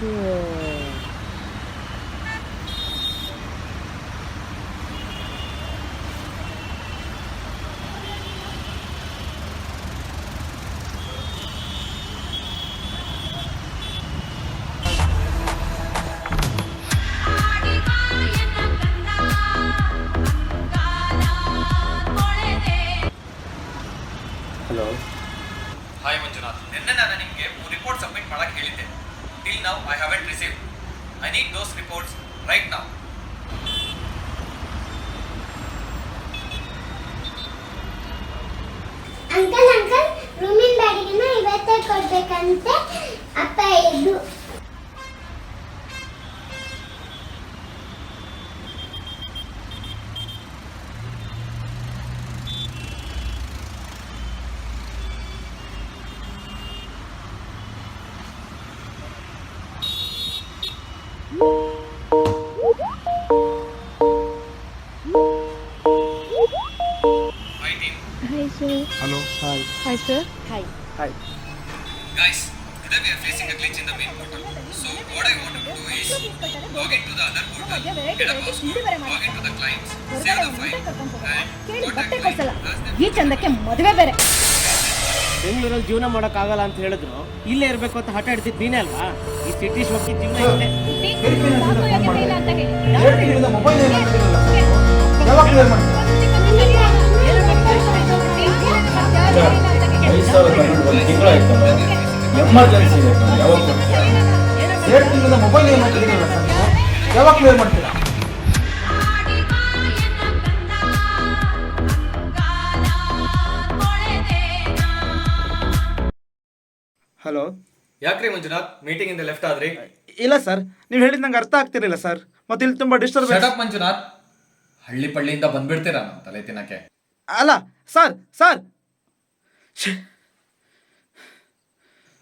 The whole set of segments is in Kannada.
ಹಲೋ. ಹಾಯ್ ಮಂಜುನಾಥ್, ನಿನ್ನೆ ನಾನು ನಿಮಗೆ ರಿಪೋರ್ಟ್ ಸಬ್ಮಿಟ್ ಮಾಡಕ್ಕೆ ಹೇಳಿದ್ದೆ. Till now I haven't receive. I need those reports right now. Uncle ರೂಮಿನ ಬಾಡಿಗೆನ ಇವತ್ತೇ ಕೊಡ್ಬೇಕಂತೆ ಅಪ್ಪ ಇದು. Hi team. Hi sir. Hello. Hi. Hi sir. Hi. Hi. Guys, today we are facing a glitch in the main portal. So what I want to do is log into the other portal, get a password, log into the clients, save the file and contact client. ಈ ಚಂದಕ್ಕೆ ಮದುವೆ ಬೇರೆ. ಬೆಂಗಳೂರಲ್ಲಿ ಜೀವನ ಮಾಡೋಕ್ಕಾಗಲ್ಲ ಅಂತ ಹೇಳಿದ್ರು ಇಲ್ಲೇ ಇರಬೇಕು ಅಂತ ಹಠ ಹಿಡ್ತಿದ್ದು ನೀನೇ ಅಲ್ವಾ? ಈ ಸಿಟಿ ಶೋಕಿ ಜೀವನ ಇದೆ. ಎಮರ್ಜೆನ್ಸಿ ಇದೆ ಯಾವಾಗ ಸೇರ್ತಿಂದ ಮೊಬೈಲ್ ಏನು ಮಾಡ್ತಿದ್ದೀರಲ್ಲ ಸರ್, ಯಾವಾಗ ಕ್ಲಿಯರ್ ಮಾಡ್ತೀರಾ? ಹಲೋ. ಯಾಕ್ರಿ ಮಂಜುನಾಥ್ ಮೀಟಿಂಗ್ ಇಂದ ಲೆಫ್ಟ್ ಆದ್ರಿ? ಇಲ್ಲ ಸರ್, ನೀವು ಹೇಳಿದ ನಂಗೆ ಅರ್ಥ ಆಗ್ತಿರಲಿಲ್ಲ ಸರ್. ಮತ್ತೆ ಇಲ್ಲಿ ತುಂಬ ಡಿಸ್ಟರ್ಬ್. ಶಟ್ ಅಪ್ ಮಂಜುನಾಥ್, ಹಳ್ಳಿ ಪಳ್ಳಿಯಿಂದ ಬಂದ್ಬಿಡ್ತೀರಾ ನಮ್ಮ ತಲೆ ತಿನ್ನಕ್ಕೆ. ಅಲ್ಲ ಸರ್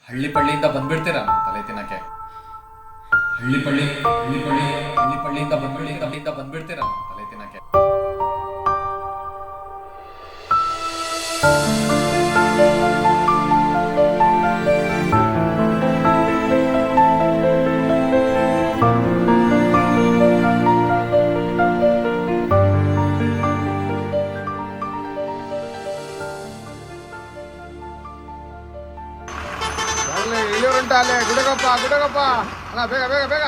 ಹಳ್ಳಿ ಪಳ್ಳಿಯಿಂದ ಬಂದ್ಬಿಡ್ತೀರಾ ನಮ್ಮ ತಲೆ ತಿನ್ನಕ್ಕೆ. ಹಳ್ಳಿ ಪಳ್ಳಿಯಿಂದ ಬಂದ್ಬಿಡ್ತೀರಾ ನಮ್ಮ ತಲೆ ತಿನ್ನಕ್ಕೆ. ಅಲ್ಲೇ ಗುಡಗಪ್ಪ ಅಲ್ಲ, ಬೇಗ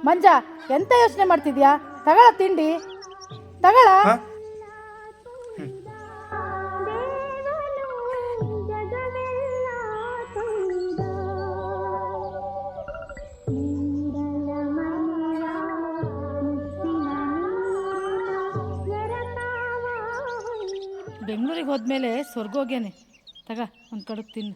ಮಂಜ, ಎಂತ ಯೋಚನೆ ಮಾಡ್ತಿದ್ಯಾ? ತಗಳ ತಿಂಡಿ ತಗಳ. ಬೆಂಗಳೂರಿಗೆ ಹೋದ್ಮೇಲೆ ಸ್ವರ್ಗ ಹೋಗ್ಯಾನೆ. ತಗ ಒಂದು ಕಡುಬು ತಿನ್ನು.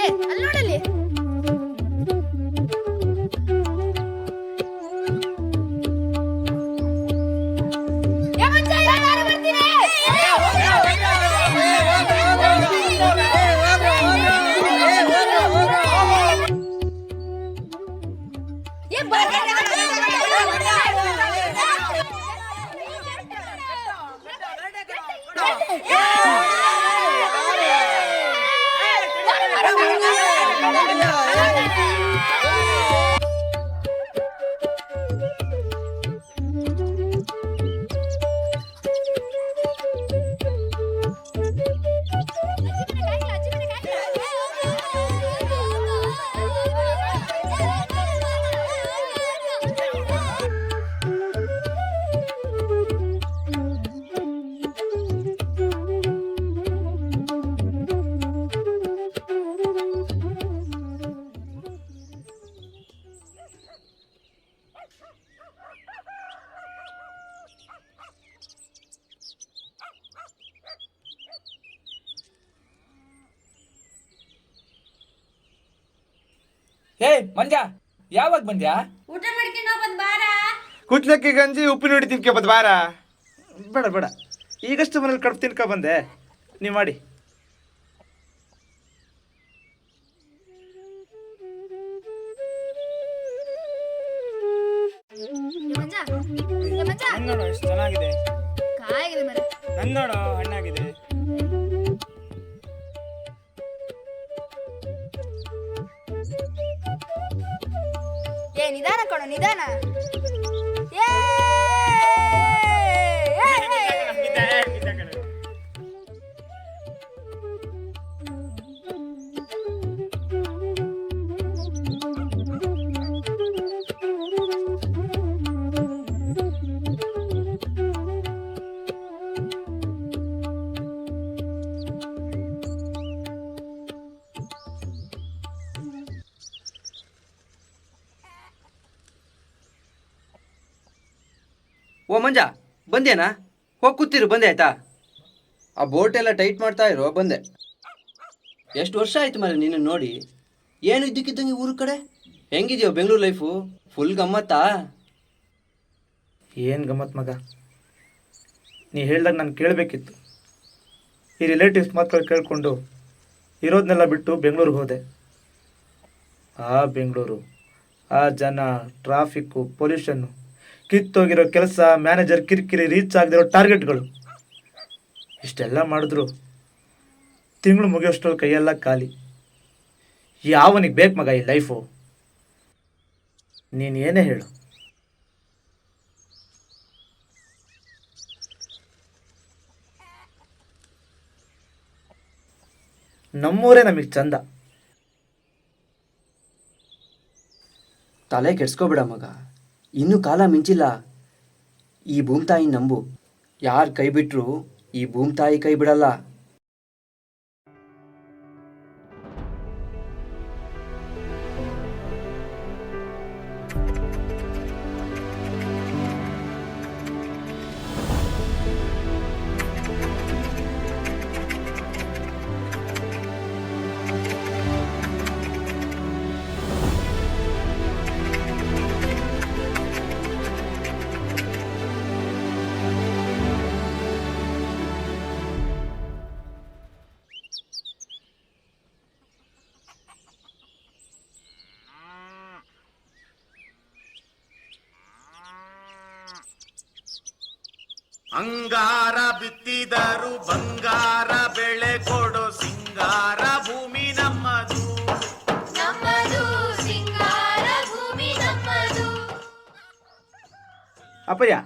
ಅಲ್ಲಿ ನೋಡಲ್ಲಿ. ಹೇ ಮಂಜ, ಯಾವಾಗ ಬಂದ್ಯಾ? ಊಟ ಮಾಡ್ಕೊಂಡು ಹೋಗೋದು ಬಾರ. ಕುಚ್ಲಕ್ಕಿ ಗಂಜಿ ಉಪ್ಪಿನ ಹುಡಿ ತಿನ್ಕೆ ಬದ್ ಬಾರ. ಬೇಡ ಬೇಡ, ಈಗಷ್ಟು ಮನೇಲಿ ಕಡುಬು ತಿನ್ಕ ಬಂದೆ. ನೀವು ಮಾಡಿ. ನೋಡು ಎಷ್ಟು ಚೆನ್ನಾಗಿದೆ. ಕಾಯಿಗಿದೆ ಮರ. ನೋಡು ಹಣ್ಣಾಗಿದೆ. ಏ ನಿಧಾನ ಕೊಡು, ನಿಧಾನ. ಓ ಮಂಜ, ಬಂದೇನಾ? ಹೋಗಿ ಕೂತಿರು, ಬಂದೆ ಆಯ್ತಾ? ಆ ಬೋಟ್ ಎಲ್ಲ ಟೈಟ್ ಮಾಡ್ತಾ ಇರೋ, ಬಂದೆ. ಎಷ್ಟು ವರ್ಷ ಆಯ್ತು ಮರ ನಿನ್ನ ನೋಡಿ. ಏನು ಇದ್ದಕ್ಕಿದ್ದಂಗೆ ಊರ ಕಡೆ ಹೆಂಗಿದ್ಯೋ ಬೆಂಗಳೂರು ಲೈಫು? ಫುಲ್ ಗಮ್ಮತ್ತಾ? ಏನು ಗಮ್ಮತ್ ಮಗ, ನೀ ಹೇಳ್ದಾಗ ನಾನು ಕೇಳಬೇಕಿತ್ತು. ಈ ರಿಲೇಟಿವ್ಸ್ ಮಾತುಗಳು ಕೇಳಿಕೊಂಡು ಇರೋದನ್ನೆಲ್ಲ ಬಿಟ್ಟು ಬೆಂಗಳೂರಿಗೆ ಹೋದೆ. ಆ ಬೆಂಗಳೂರು, ಆ ಜನ, ಟ್ರಾಫಿಕ್ಕು, ಪೊಲ್ಯೂಷನ್ನು, ಕಿತ್ತೋಗಿರೋ ಕೆಲಸ, ಮ್ಯಾನೇಜರ್ ಕಿರಿಕಿರಿ, ರೀಚ್ ಆಗದಿರೋ ಟಾರ್ಗೆಟ್ಗಳು, ಇಷ್ಟೆಲ್ಲ ಮಾಡಿದ್ರು ತಿಂಗಳು ಮುಗಿಯೋಷ್ಟರಲ್ಲಿ ಕೈಯೆಲ್ಲ ಖಾಲಿ. ಯಾವನಿಗೆ ಬೇಕು ಮಗ ಈ ಲೈಫು? ನೀನು ಏನೇ ಹೇಳು. ನಮ್ಮೂರೇ ನಮಗೆ ಚಂದ. ತಲೆ ಕೆಡ್ಸ್ಕೊಬೇಡ ಮಗ, ಇನ್ನೂ ಕಾಲ ಮಿಂಚಿಲ್ಲ. ಈ ಭೂಮಿತಾಯಿ ನಂಬು. ಯಾರು ಕೈ ಬಿಟ್ಟರು ಈ ಭೂಮಿತಾಯಿ ಕೈ ಬಿಡಲ್ಲ. ಅಂಗಾರ ಬಿತ್ತಿದರು ಬಂಗಾರ ಬೆಳೆ ಕೊಡೋ ಸಿಂಗಾರ ಭೂಮಿ ನಮ್ಮದು, ನಮ್ಮದು ಸಿಂಗಾರ ಭೂಮಿ ನಮ್ಮದು. ಅಪ್ಪಯ್ಯ,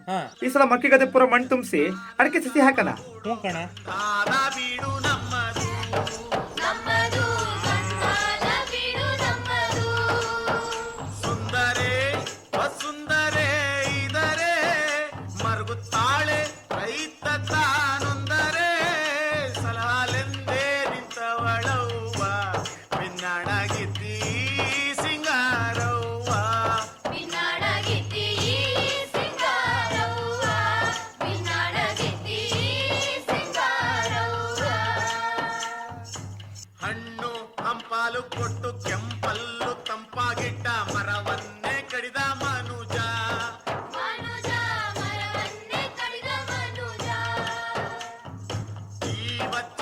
ಈ ಸಲ ಮಕ್ಕಿ ಗದೆ ಪೂರ ಮಣ್ಣು ತುಂಬಿಸಿ ಅಡಿಕೆ ಸಸಿ ಹಾಕಣ. ಕಾಲ ಬೀಡು ನಮ್ಮದು, ನಮ್ಮದು ಕಾಲ ಬೀಡು ನಮ್ಮದು. ಸುಂದರೇ ವಸುಂದರೇ ಇದರೇ ಮರುಗುತ್ತಾಳೆ ರೈತ ತಾನೊಂದರೆ, ಸಲಹಾಲೆಂದೇ ನಿಂತವಳವ್ವ ಭಿನ್ನಣಗಿದ್ದಿ ಸಿಂಗಾರವ್ವ, ಭಿನ್ನಣಗಿದ್ದಿ ಸಿಂಗಾರವ್ವ, ಭಿನ್ನಣಗಿದ್ದಿ ಸಿಂಗಾರವ್ವ. ಹಾಲು ಕೊಟ್ಟು ಕೆಂಪಲ್ಲು ತಂಪಾಗಿಟ್ಟ ಮರವನ್ನೇ ಕಡಿದ ಮನುಜ. ಮನುಜ ಮರವನ್ನೇ ಕಡಿದ ಮನುಜ. ಈ ಬಚ್ಚ